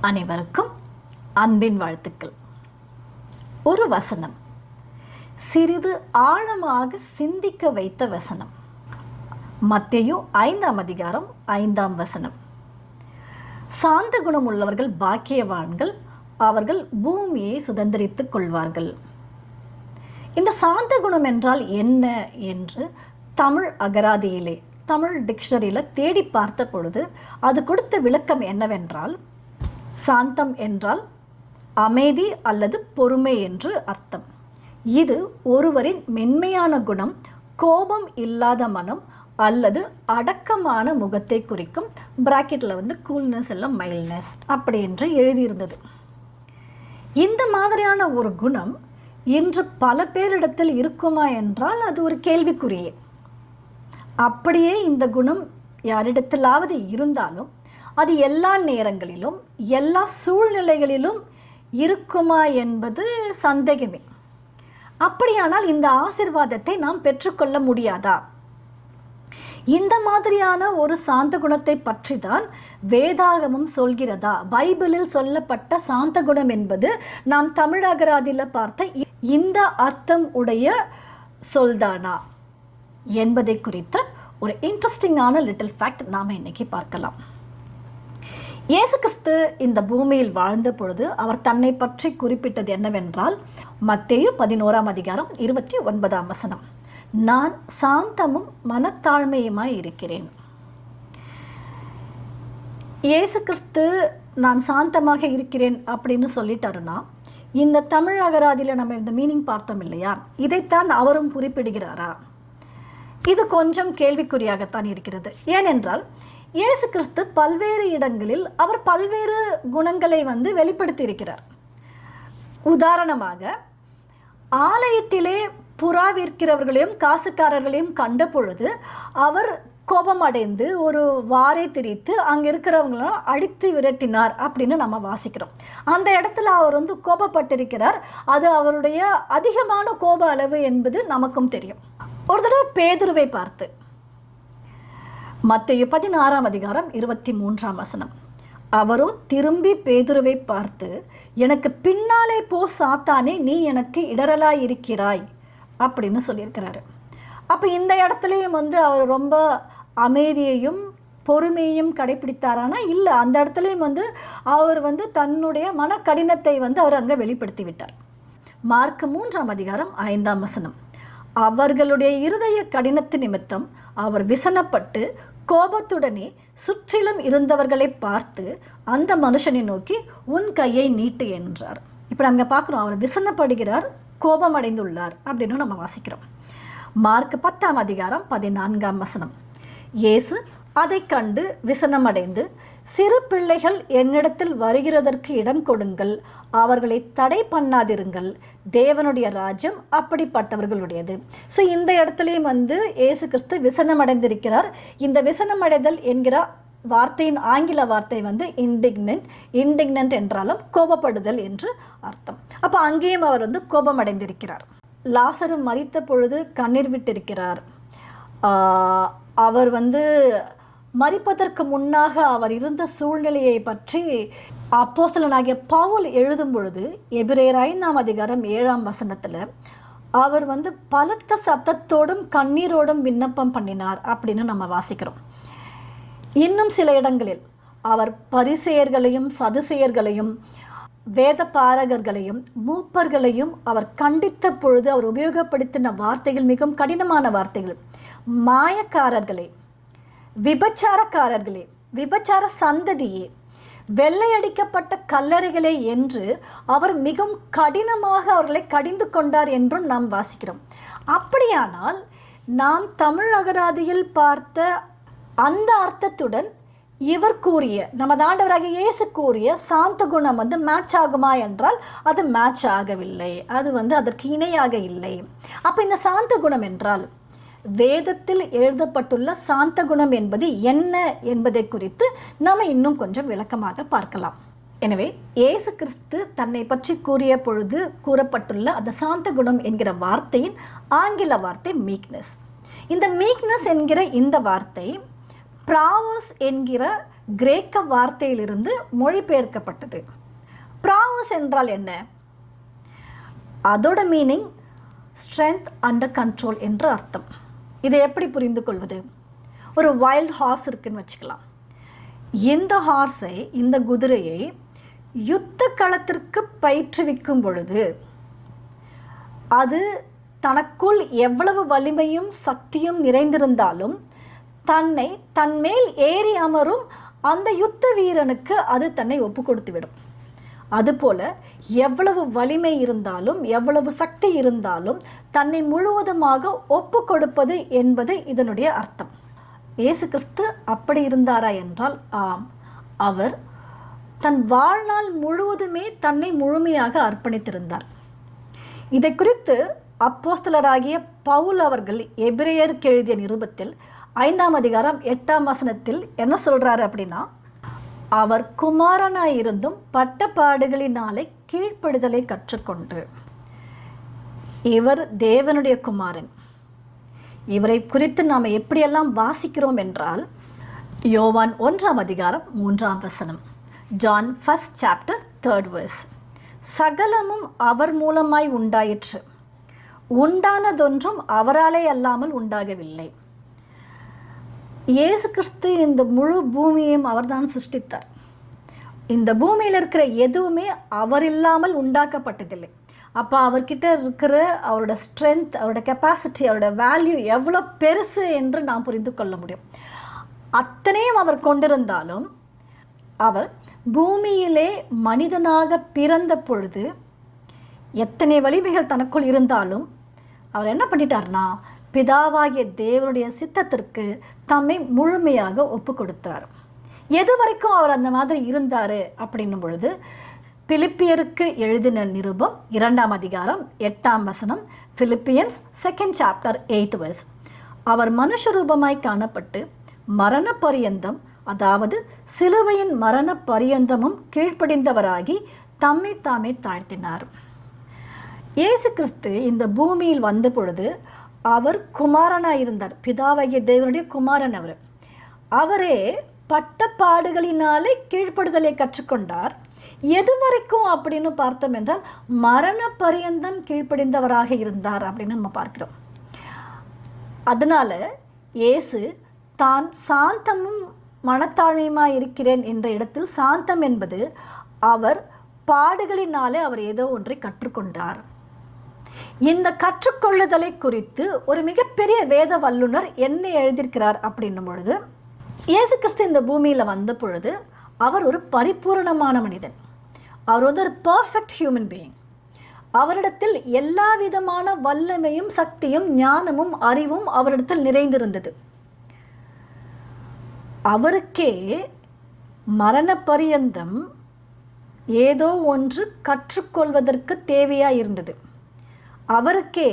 அனைவருக்கும் அன்பின் வாழ்த்துக்கள். ஒரு வசனம் சிறிது ஆழமாக சிந்திக்க வைத்த வசனம். மத்தேயு 5ஆம் அதிகாரம் 5ஆம் வசனம். சாந்த குணம் உள்ளவர்கள் பாக்கியவான்கள், அவர்கள் பூமியை சுதந்திரித்துக் கொள்வார்கள். இந்த சாந்த குணம் என்றால் என்ன என்று தமிழ் அகராதியிலே, தமிழ் டிக்ஷனரியில் தேடி பார்த்த பொழுது அது கொடுத்த விளக்கம் என்னவென்றால், சாந்தம் என்றால் அமைதி அல்லது பொறுமை என்று அர்த்தம். இது ஒருவரின் மென்மையான குணம், கோபம் இல்லாத மனம் அல்லது அடக்கமான முகத்தை குறிக்கும். பிராக்கெட்டில் கூல்னஸ் இல்லை மைல்ட்னஸ் அப்படி என்று எழுதியிருந்தது. இந்த மாதிரியான ஒரு குணம் இன்று பல பேரிடத்தில் இருக்குமா என்றால் அது ஒரு கேள்விக்குறியே. அப்படியே இந்த குணம் யாரிடத்திலாவது இருந்தாலும் அது எல்லா நேரங்களிலும் எல்லா சூழ்நிலைகளிலும் இருக்குமா என்பது சந்தேகமே. அப்படியானால் இந்த ஆசீர்வாதத்தை நாம் பெற்றுக்கொள்ள முடியாதா? இந்த மாதிரியான ஒரு சாந்த குணத்தை பற்றி தான் வேதாகமம் சொல்கிறதா? பைபிளில் சொல்லப்பட்ட சாந்த குணம் என்பது நாம் தமிழ் அகராதியில் பார்த்த இந்த அர்த்தம் உடைய சொல்தானா என்பதை குறித்த ஒரு இன்ட்ரெஸ்டிங்கான லிட்டில் ஃபேக்ட் நாம் இன்னைக்கு பார்க்கலாம். இயேசு கிறிஸ்து இந்த பூமியில் வாழ்ந்த பொழுது அவர் தன்னை பற்றி குறிப்பிட்டது என்னவென்றால், மத்தேயு 11ஆம் அதிகாரம் 29ஆம் வசனம், நான் சாந்தமும் மனத்தாழ்மையுமாய் இருக்கிறேன். இயேசு கிறிஸ்து நான் சாந்தமாக இருக்கிறேன் அப்படின்னு சொல்லிட்டாருன்னா, இந்த தமிழ் அகராதியில் நம்ம இந்த மீனிங் பார்த்தோம் இல்லையா, இதைத்தான் அவரும் குறிப்பிடுகிறாரா? இது கொஞ்சம் கேள்விக்குறியாகத்தான் இருக்கிறது. ஏனென்றால் இயேசு கிறிஸ்து பல்வேறு இடங்களில் அவர் பல்வேறு குணங்களை வெளிப்படுத்தி இருக்கிறார். உதாரணமாக, ஆலயத்திலே புறா விற்கிறவர்களையும் காசுக்காரர்களையும் கண்ட பொழுது அவர் கோபமடைந்து ஒரு வாரை திரித்து அங்கே இருக்கிறவங்களாம் அடித்து விரட்டினார் அப்படின்னு நம்ம வாசிக்கிறோம். அந்த இடத்துல அவர் கோபப்பட்டிருக்கிறார். அது அவருடைய அதிகமான கோப அளவு என்பது நமக்கும் தெரியும். ஒரு தடவை பேதுருவை பார்த்து, மத்தேயு 16ஆம் அதிகாரம் 23ஆம் வசனம், அவரோ திரும்பி பேதுருவை பார்த்து, எனக்கு பின்னாலே போ சாத்தானே, நீ எனக்கு இடரலாய் இருக்கிறாய் அப்படின்னு சொல்லியிருக்கிறாரு. அப்போ இந்த இடத்துலையும் அவர் ரொம்ப அமைதியையும் பொறுமையையும் கடைப்பிடித்தாரானா? இல்லை. அந்த இடத்துலையும் அவர் தன்னுடைய மனக்கடினத்தை அவர் அங்கே வெளிப்படுத்தி விட்டார். மார்க் 3ஆம் அதிகாரம் 5ஆம் வசனம், அவர்களுடைய இருதய கடினத்து நிமித்தம் அவர் விசனப்பட்டு கோபத்துடனே சுற்றிலும் இருந்தவர்களை பார்த்து அந்த மனுஷனை நோக்கி உன் கையை நீட்டு என்றார். இப்போ நம்ம பார்க்குறோம், அவர் விசனப்படுகிறார், கோபம் அடைந்துள்ளார் அப்படின்னு நம்ம வாசிக்கிறோம். மார்க் 10ஆம் அதிகாரம் 14ஆம் வசனம், இயேசு அதை கண்டு விசனமடைந்து, சிறு பிள்ளைகள் என்னிடத்தில் வருகிறதற்கு இடம் கொடுங்கள், அவர்களை தடை பண்ணாதிருங்கள், தேவனுடைய ராஜ்யம் அப்படிப்பட்டவர்களுடையது. ஸோ இந்த இடத்துலையும் இயேசு கிறிஸ்து விசனமடைந்திருக்கிறார். இந்த விசனமடைதல் என்கிற வார்த்தையின் ஆங்கில வார்த்தை இன்டிக்னன்ட் என்றாலும் கோபப்படுதல் என்று அர்த்தம். அப்போ அங்கேயும் அவர் கோபமடைந்திருக்கிறார். லாசரு மரித்த பொழுது கண்ணீர் விட்டிருக்கிறார். அவர் மரிப்பதற்கு முன்னாக அவர் இருந்த சூழ்நிலையை பற்றி அப்போஸ்தலனாகிய பவுல் எழுதும் பொழுது எபிரேயர் 5ஆம் அதிகாரம் 7ஆம் வசனத்தில் அவர் பலத்த சத்தத்தோடும் கண்ணீரோடும் விண்ணப்பம் பண்ணினார் அப்படின்னு நம்ம வாசிக்கிறோம். இன்னும் சில இடங்களில் அவர் பரிசேயர்களையும் சதுசேயர்களையும் வேத பாரகர்களையும் மூப்பர்களையும் அவர் கண்டித்த பொழுது அவர் உபயோகப்படுத்தின வார்த்தைகள் மிகவும் கடினமான வார்த்தைகள். மாயக்காரர்களே, விபச்சாரக்காரர்களே, விபச்சார சந்ததியே, வெள்ளையடிக்கப்பட்ட கல்லறைகளே என்று அவர் மிகவும் கடினமாக அவர்களை கடிந்து கொண்டார் என்றும் நாம் வாசிக்கிறோம். அப்படியானால் நாம் தமிழ் அகராதியில் பார்த்த அந்த அர்த்தத்துடன் இவர் கூறிய, நமது ஆண்டவராகிய இயேசு கூறிய சாந்த குணம் மேட்ச் ஆகுமா என்றால் அது மேட்ச் ஆகவில்லை. அது அதற்கு இணையாக இல்லை. அப்போ இந்த சாந்த குணம் என்றால், வேதத்தில் எழுதப்பட்டுள்ள சாந்த குணம் என்பது என்ன என்பதை குறித்து நாம் இன்னும் கொஞ்சம் விளக்கமாக பார்க்கலாம். எனவே இயேசு கிறிஸ்து தன்னை பற்றி கூறிய பொழுது கூறப்பட்டுள்ள அந்த சாந்த குணம் என்கிற வார்த்தையின் ஆங்கில வார்த்தை மீக்னஸ். இந்த மீக்னஸ் என்கிற இந்த வார்த்தை ப்ராவோஸ் என்கிற கிரேக்க வார்த்தையிலிருந்து மொழிபெயர்க்கப்பட்டது. ப்ராவஸ் என்றால் என்ன? அதோட மீனிங் ஸ்ட்ரென்த் அண்டர் கண்ட்ரோல் என்று அர்த்தம். இதை எப்படி புரிந்து கொள்வது? ஒரு வைல்ட் ஹார்ஸ் இருக்குன்னு வச்சுக்கலாம். இந்த குதிரையை யுத்த களத்திற்கு பயிற்றுவிக்கும் பொழுது அது தனக்குள் எவ்வளவு வலிமையும் சக்தியும் நிறைந்திருந்தாலும் தன்மேல் ஏறி அமரும் அந்த யுத்த வீரனுக்கு அது தன்னை ஒப்பு கொடுத்துவிடும். அதுபோல எவ்வளவு வலிமை இருந்தாலும் எவ்வளவு சக்தி இருந்தாலும் தன்னை முழுவதுமாக ஒப்பு கொடுப்பது என்பது இதனுடைய அர்த்தம். இயேசு கிறிஸ்து அப்படி இருந்தாரா என்றால் ஆம். அவர் தன் வாழ்நாள் முழுவதுமே தன்னை முழுமையாக அர்ப்பணித்திருந்தார். இதை குறித்து அப்போஸ்தலராகிய பவுல் அவர்கள் எபிரேயருக்கு எழுதிய நிருபத்தில் 5ஆம் அதிகாரம் 8ஆம் வசனத்தில் என்ன சொல்றாரு அப்படின்னா, அவர் குமாரனாயிருந்தும் பட்ட பாடுகளினாலே கீழ்ப்படுதலை கற்றுக்கொண்டு. இவர் தேவனுடைய குமாரன். இவரை குறித்து நாம் எப்படியெல்லாம் வாசிக்கிறோம் என்றால், யோவான் 1ஆம் அதிகாரம் 3ஆம் வசனம், John 1st chapter 3rd verse, சகலமும் அவர் மூலமாய் உண்டாயிற்று, உண்டானதொன்றும் அவராலே அல்லாமல் உண்டாகவில்லை. இயேசு கிறிஸ்து இந்த முழு பூமியையும் அவர்தான் சிருஷ்டித்தார். இந்த பூமியில் இருக்கிற எதுவுமே அவர் இல்லாமல் உண்டாக்கப்பட்டதில்லை. அப்போ அவர்கிட்ட இருக்கிற அவரோட ஸ்ட்ரென்த், அவரோட கெப்பாசிட்டி, அவரோட வேல்யூ எவ்வளோ பெருசு என்று நாம் புரிந்து கொள்ள முடியும். அத்தனையும் அவர் கொண்டிருந்தாலும் அவர் பூமியிலே மனிதனாக பிறந்த பொழுது எத்தனை வலிமைகள் தனக்குள் இருந்தாலும் அவர் என்ன பண்ணிட்டார்னா, பிதாவாகிய தேவனுடைய சித்தத்திற்கு தம்மை முழுமையாக ஒப்பு கொடுத்தார். எது வரைக்கும் அவர் அந்த மாதிரி இருந்தார் அப்படின்னும் பொழுது, பிலிப்பியருக்கு எழுதின நிருபம் 2ஆம் அதிகாரம் 8ஆம் வசனம், Philippians 2nd chapter 8th verse, அவர் மனுஷ ரூபமாய் காணப்பட்டு மரண பரியந்தம், அதாவது சிலுவையின் மரண பரியந்தமும் கீழ்ப்படிந்தவராகி தம்மை தாமே தாழ்த்தினார். இயேசு கிறிஸ்து இந்த பூமியில் வந்த பொழுது அவர் குமாரனாக இருந்தார். பிதாவாகிய தேவனுடைய குமாரன் அவர். அவரே பட்ட பாடுகளினாலே கீழ்ப்படுதலை கற்றுக்கொண்டார். எது வரைக்கும் அப்படின்னு பார்த்தோம் என்றால் மரண பரியந்தம் கீழ்ப்படிந்தவராக இருந்தார் அப்படின்னு நம்ம பார்க்கிறோம். அதனால இயேசு தான் சாந்தமும் மனத்தாழ்மையுமாய் இருக்கிறேன் என்ற இடத்தில், சாந்தம் என்பது அவர் பாடுகளினாலே அவர் ஏதோ ஒன்றை கற்றுக்கொண்டார். இந்த கற்றுக்கொள்ளுதலை குறித்து ஒரு மிகப்பெரிய வேத வல்லுனர் என்ன எழுதியிருக்கிறார் அப்படின்னும் பொழுது, இயேசு கிறிஸ்து இந்த பூமியில் வந்த பொழுது அவர் ஒரு பரிபூரணமான மனிதன். அவர் ஒரு பர்ஃபெக்ட் ஹியூமன் பீயிங். அவரிடத்தில் எல்லா விதமான வல்லமையும் சக்தியும் ஞானமும் அறிவும் அவரிடத்தில் நிறைந்திருந்தது. அவருக்கே மரண பரியந்தம் ஏதோ ஒன்று கற்றுக்கொள்வதற்கு தேவையாக இருந்தது. அவருக்கே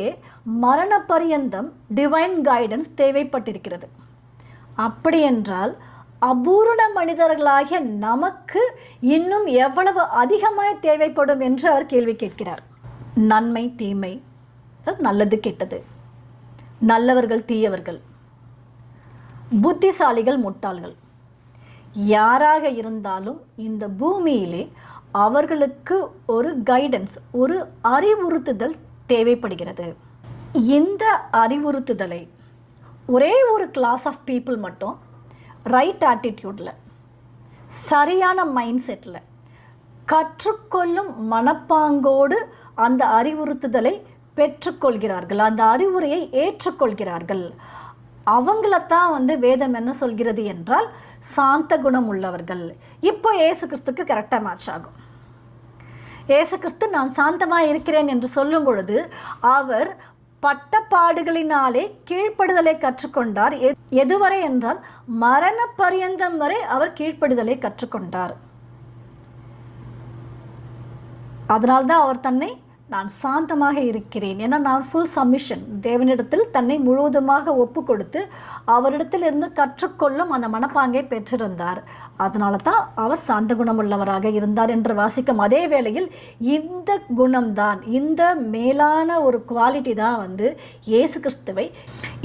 மரண பரியந்தம் டிவைன் கைடன்ஸ் தேவைப்பட்டிருக்கிறது. அப்படி என்றால் அபூரண மனிதர்களாகிய நமக்கு இன்னும் எவ்வளவு அதிகமாய் தேவைப்படும் என்று அவர் கேள்வி கேட்கிறார். நன்மை தீமை, நல்லது கெட்டது, நல்லவர்கள் தீயவர்கள், புத்திசாலிகள் முட்டாள்கள், யாராக இருந்தாலும் இந்த பூமியிலே அவர்களுக்கு ஒரு கைடன்ஸ், ஒரு அறிவுறுத்துதல் தேவைப்படுகிறது. இந்த அறிவுறுத்துதலை ஒரே ஒரு கிளாஸ் ஆஃப் பீப்புள் மட்டும் ரைட் ஆட்டிடியூடில், சரியான மைண்ட் செட்டில், கற்றுக்கொள்ளும் மனப்பாங்கோடு அந்த அறிவுறுத்துதலை பெற்றுக்கொள்கிறார்கள், அந்த அறிவுரையை ஏற்றுக்கொள்கிறார்கள். அவங்களத்தான் வேதம் என்ன சொல்கிறது என்றால் சாந்த குணம் உள்ளவர்கள். இப்போ இயேசு கிறிஸ்துக்கு கரெக்டாக மேட்ச் ஆகும். இயேசு கிறிஸ்து நான் சாந்தமாக இருக்கிறேன் என்று சொல்லும் பொழுது அவர் பட்ட பாடுகளினாலே கீழ்ப்படுதலை கற்றுக்கொண்டார். எதுவரை என்றால் மரண பரியந்தம் வரை அவர் கீழ்ப்படுதலை கற்றுக்கொண்டார். அதனால்தான் அவர் தன்னை நான் சாந்தமாக இருக்கிறேன், ஏன்னா நான் ஃபுல் சப்மிஷன், தேவனிடத்தில் தன்னை முழுவதுமாக ஒப்பு கொடுத்து அவரிடத்தில் இருந்து கற்றுக்கொள்ளும் அந்த மனப்பாங்கை பெற்றிருந்தார். அதனால தான் அவர் சாந்த குணமுள்ளவராக இருந்தார் என்று வாசிக்கும். அதே வேளையில் இந்த குணம்தான், இந்த மேலான ஒரு குவாலிட்டி தான் இயேசு கிறிஸ்துவை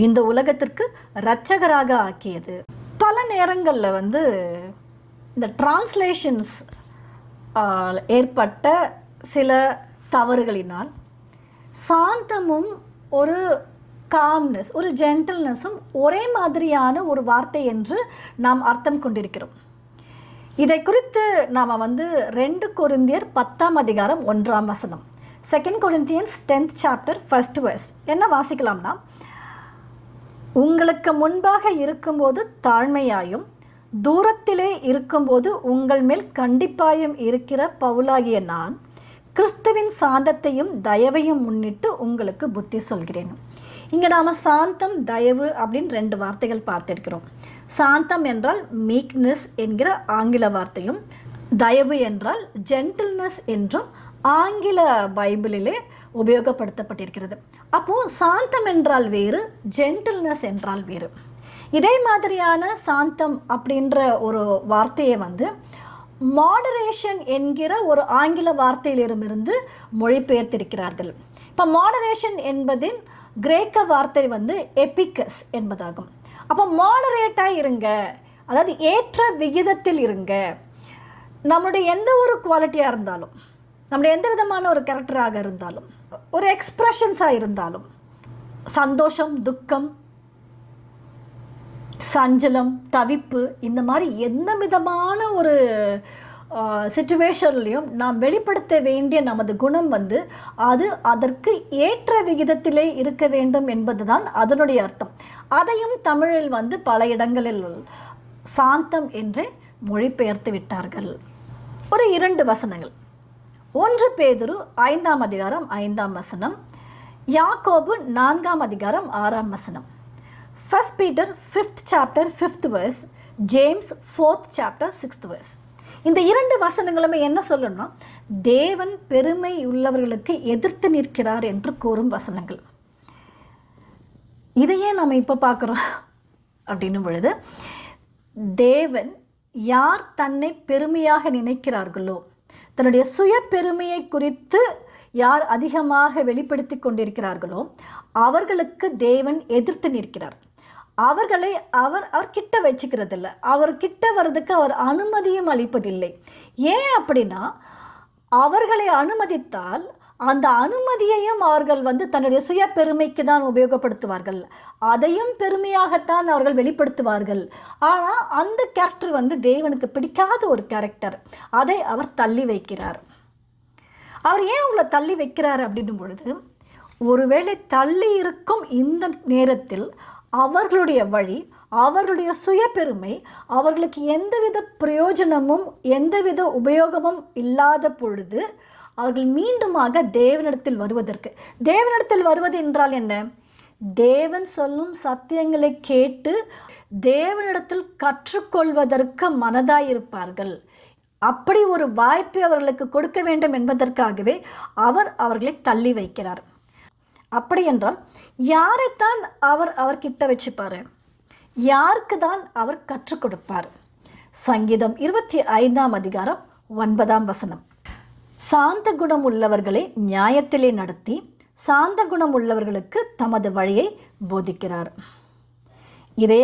இந்த உலகத்திற்கு இரட்சகராக ஆக்கியது. பல நேரங்களில் இந்த டிரான்ஸ்லேஷன்ஸ் ஏற்பட்ட சில தவறுகளினால் சாந்தமும் ஒரு காம்னஸ், ஒரு ஜென்டில்னஸும் ஒரே மாதிரியான ஒரு வார்த்தை என்று நாம் அர்த்தம் கொண்டிருக்கிறோம். இதை குறித்து நாம் 2 கொரிந்தியர் 10:1 2 Corinthians 10th chapter 1st verse என்ன வாசிக்கலாம்னா, உங்களுக்கு முன்பாக இருக்கும்போது தாழ்மையாயும் தூரத்திலே இருக்கும்போது உங்கள் மேல் கண்டிப்பாயும் இருக்கிற பவுலாகிய நான் கிறிஸ்துவின் சாந்தத்தையும் தயவையும் முன்னிட்டு உங்களுக்கு புத்தி சொல்கிறேன். இங்கே நாம் சாந்தம், தயவு அப்படின்னு 2 வார்த்தைகள் பார்த்திருக்கிறோம். சாந்தம் என்றால் மீக்னஸ் என்கிற ஆங்கில வார்த்தையும், தயவு என்றால் ஜென்டில்னஸ் என்றும் ஆங்கில பைபிளிலே உபயோகப்படுத்தப்பட்டிருக்கிறது. அப்போது சாந்தம் என்றால் வேறு, ஜென்டில்னஸ் என்றால் வேறு. இதே மாதிரியான சாந்தம் அப்படின்ற ஒரு வார்த்தையை மாடரேஷன் என்கிற ஒரு ஆங்கில வார்த்தையிலிருந்து மொழிபெயர்த்திருக்கிறார்கள். இப்போ மாடரேஷன் என்பதின் கிரேக்க வார்த்தை எபிக்கஸ் என்பதாகும். அப்போ மாடரேட்டாக இருங்க, அதாவது ஏற்ற விகிதத்தில் இருங்க. நம்முடைய எந்த ஒரு குவாலிட்டியாக இருந்தாலும், நம்முடைய எந்த விதமான ஒரு கேரக்டராக இருந்தாலும், ஒரு எக்ஸ்ப்ரெஷன்ஸாக இருந்தாலும், சந்தோஷம், துக்கம், சஞ்சலம், தவிப்பு, இந்த மாதிரி எந்த விதமான ஒரு சிச்சுவேஷன்லையும் நாம் வெளிப்படுத்த வேண்டிய நமது குணம் அது அதற்கு ஏற்ற விகிதத்திலே இருக்க வேண்டும் என்பது தான் அதனுடைய அர்த்தம். அதையும் தமிழில் பல இடங்களில் சாந்தம் என்றே மொழிபெயர்த்து விட்டார்கள். ஒரு 2 வசனங்கள். 1 பேதுரு 5:5 யாக்கோபு 4:6 1 Peter 5th chapter 5th verse, James 4th chapter 6th verse. இந்த 2 வசனங்களுமே என்ன சொல்லணும்னா, தேவன் பெருமை உள்ளவர்களுக்கு எதிர்த்து நிற்கிறார் என்று கூறும் வசனங்கள். இதையே நம்ம இப்போ பார்க்குறோம் அப்படின்னும் பொழுது, தேவன் யார் தன்னை பெருமையாக நினைக்கிறார்களோ, தன்னுடைய சுய பெருமையை குறித்து யார் அதிகமாக வெளிப்படுத்தி கொண்டிருக்கிறார்களோ அவர்களுக்கு தேவன் எதிர்த்து நிற்கிறார். அவர்களை அவர் கிட்ட வச்சுக்கிறதில்லை, அவர் கிட்ட வர்றதுக்கு அவர் அனுமதியும் அளிப்பதில்லை. ஏன் அப்படின்னா, அவர்களை அனுமதித்தால் அந்த அனுமதியையும் அவர்கள் தன்னுடைய சுய பெருமைக்கு தான் உபயோகப்படுத்துவார்கள், அதையும் பெருமையாகத்தான் அவர்கள் வெளிப்படுத்துவார்கள். ஆனால் அந்த கேரக்டர் தேவனுக்கு பிடிக்காத ஒரு கேரக்டர், அதை அவர் தள்ளி வைக்கிறார். அவர் ஏன் அவங்கள தள்ளி வைக்கிறார் அப்படின்னும் பொழுது, ஒருவேளை தள்ளி இருக்கும் இந்த நேரத்தில் அவர்களுடைய வழி, அவர்களுடைய சுய பெருமை அவர்களுக்கு எந்தவித பிரயோஜனமும் எந்தவித உபயோகமும் இல்லாத பொழுது அவர்கள் மீண்டுமாக தேவனிடத்தில் வருவதற்கு, தேவனிடத்தில் வருவது என்றால் என்ன, தேவன் சொல்லும் சத்தியங்களை கேட்டு தேவனிடத்தில் கற்றுக்கொள்வதற்கு மனதாயிருப்பார்கள். அப்படி ஒரு வாய்ப்பை அவர்களுக்கு கொடுக்க வேண்டும் என்பதற்காகவே அவர்களை தள்ளி வைக்கிறார். அப்படி என்றால் யாரைத்தான் அவர் வச்சுப்பார், யாருக்கு தான் அவர் கற்றுக் கொடுப்பார்? சங்கீதம் 25:9 சாந்த குணம் உள்ளவர்களை நியாயத்திலே நடத்தி சாந்த குணம் உள்ளவர்களுக்கு தமது வழியை போதிக்கிறார். இதே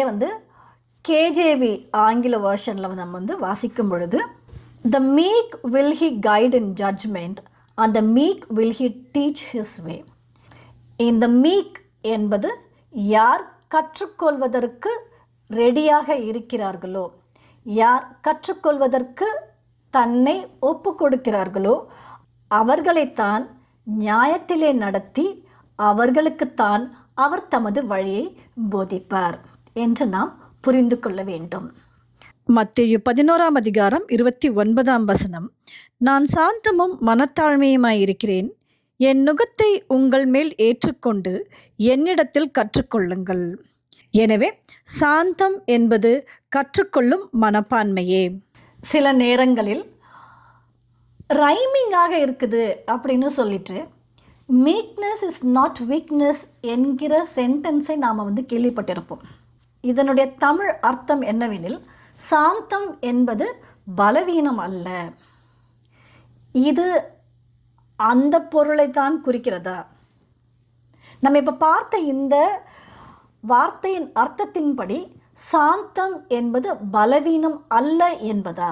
கேஜேவி ஆங்கில வேர்ஷனில் நம்ம வாசிக்கும் பொழுது, the meek will he guide in judgment and the meek will he teach his way. இந்த மீக் என்பது யார் கற்றுக்கொள்வதற்கு ரெடியாக இருக்கிறார்களோ, யார் கற்றுக்கொள்வதற்கு தன்னை ஒப்பு கொடுக்கிறார்களோ அவர்களைத்தான் நியாயத்திலே நடத்தி அவர்களுக்குத்தான் அவர் தமது வழியை போதிப்பார் என்று நாம் புரிந்து கொள்ள வேண்டும். மத்தேயு 11:29 நான் சாந்தமும் மனத்தாழ்மையுமாயிருக்கிறேன், என் நுகத்தை உங்கள் மேல் ஏற்றுக்கொண்டு என்னிடத்தில் கற்றுக்கொள்ளுங்கள். எனவே சாந்தம் என்பது கற்றுக்கொள்ளும் மனப்பான்மையே. சில நேரங்களில் ரைமிங்காக இருக்குது அப்படின்னு சொல்லிட்டு மீக்னஸ் இஸ் நாட் வீக்னஸ் என்கிற சென்டென்ஸை நாம் கேள்விப்பட்டிருப்போம். இதனுடைய தமிழ் அர்த்தம் என்னவெனில், சாந்தம் என்பது பலவீனம் அல்ல. இது அந்த பொருளை தான் குறிக்கிறதா? நம்ம இப்போ பார்த்த இந்த வார்த்தையின் அர்த்தத்தின்படி சாந்தம் என்பது பலவீனம் அல்ல என்பதா?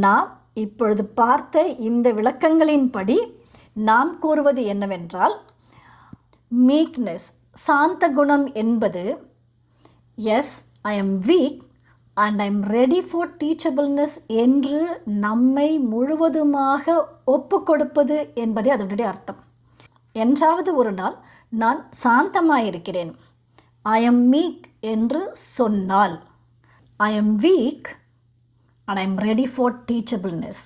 நாம் இப்பொழுது பார்த்த இந்த விளக்கங்களின்படி நாம் கூறுவது என்னவென்றால், மீக்னஸ், சாந்த குணம் என்பது yes I am weak and I am ready for teachableness என்று நம்மை முழுவதுமாக ஒப்பு கொடுப்பது என்பதே அதனுடைய அர்த்தம். என்றாவது ஒரு நாள் நான் சாந்தமாயிருக்கிறேன், ஐ எம் மீக் என்று சொன்னால், ஐ am week and I am ready for teachableness.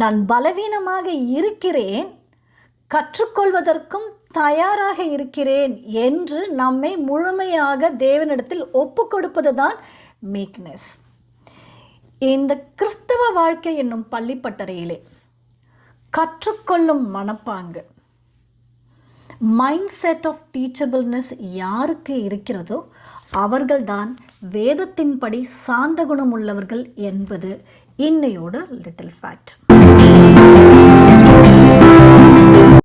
நான் பலவீனமாக இருக்கிறேன், கற்றுக்கொள்வதற்கும் தயாராக இருக்கிறேன் என்று நம்மை முழுமையாக தேவனிடத்தில் ஒப்பு கொடுப்பது தான் மீக்னஸ். இந்த கிறிஸ்தவ வாழ்க்கை என்னும் பள்ளிப்பட்டறையிலே கற்றுக்கொள்ளும் மனப்பாங்கு, மைண்ட் செட் ஆஃப் டீச்சபிள்னஸ் யாருக்கு இருக்கிறதோ அவர்கள்தான் வேதத்தின்படி சாந்த குணம் உள்ளவர்கள் என்பது இன்னையோட லிட்டில் ஃபேக்ட்.